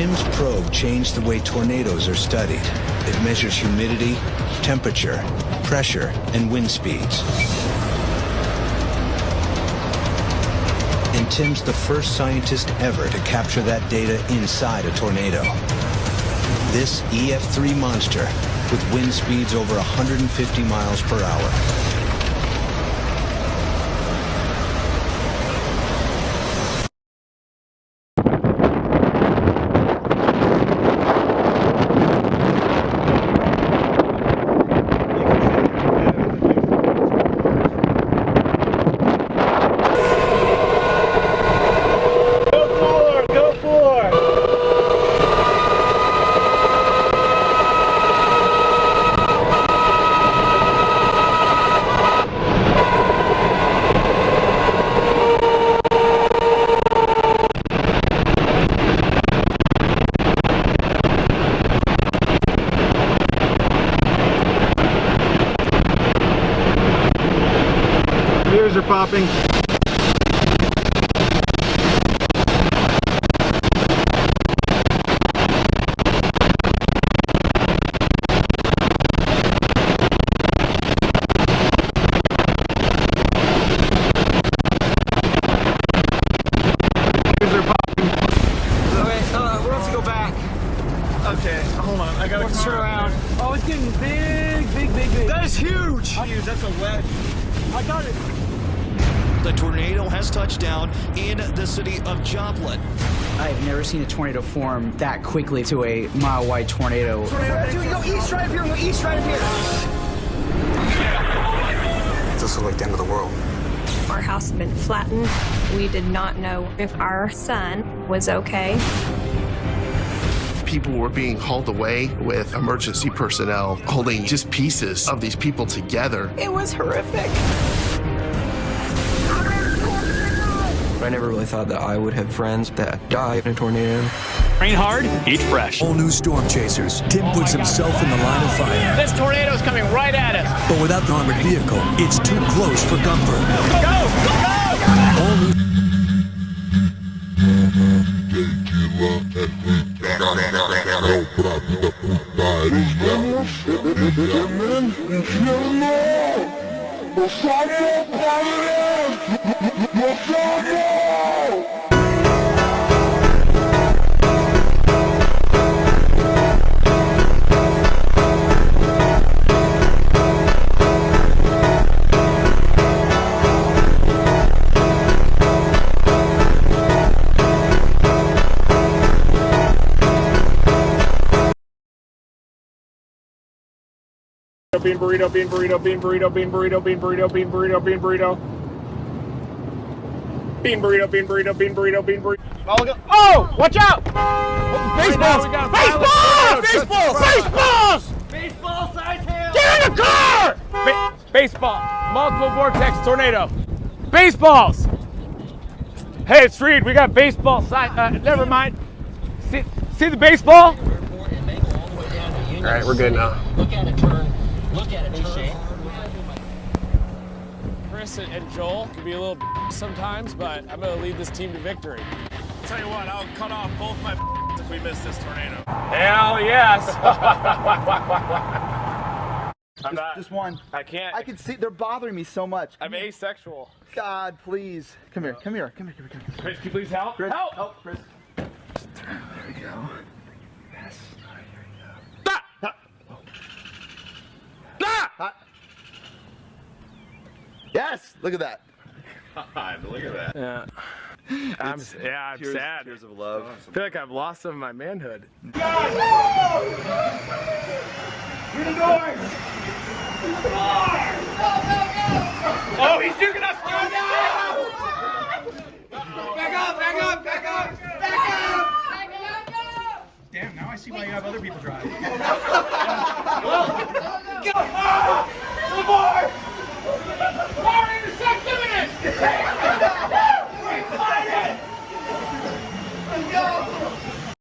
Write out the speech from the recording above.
Tim's probe changed the way tornadoes are studied. It measures humidity, temperature, pressure, and wind speeds. And Tim's the first scientist ever to capture that data inside a tornado. This EF3 monster with wind speeds over 150 miles per hour. Ears are popping. Okay, hold on. I gotta turn around. Oh, it's getting big. That is huge! That's a wedge. I got it. The tornado has touched down in the city of Joplin. I've never seen a tornado form that quickly to a mile-wide tornado. Go east right up here. Go east right up here. This was like the end of the world. Our house had been flattened. We did not know if our son was okay. People were being hauled away with emergency personnel holding just pieces of these people together. It was horrific. I never really thought that I would have friends that die in a tornado. Train hard, eat fresh. All new Storm Chasers. Tim puts himself in the line of fire. This tornado's coming right at us. But without the armored vehicle, it's too close for comfort. Go! All new Bean burrito, bean burrito, bean burrito, bean burrito, bean burrito, bean burrito, bean burrito. Bean burrito, bean burrito, bean burrito, bean burrito. Oh! Watch out! Baseballs! Baseballs! Baseballs! Baseball size hail! Get in the car! Baseball. Multiple vortex tornado. Baseballs! Hey, it's Reed. We got baseball side. Never mind. See the baseball? All right, we're good now. Look at it, turn. Look at it, turn. Chris and Joel can be a little sometimes, but I'm going to lead this team to victory. I'll tell you what, I'll cut off both my if we miss this tornado. Hell yes! I'm not. Just one. I can't. I can see they're bothering me so much. I'm asexual. God, please. Come here. Chris, can you please help? Chris, Help! Chris. There we go. Yes. Yes, look at that. Look at that. Yeah. I'm sad. Tears of love. I feel like I've lost some of my manhood. Through the doors! Oh, he's juking us! Back up! Damn, now I see why you have other people drive. Go!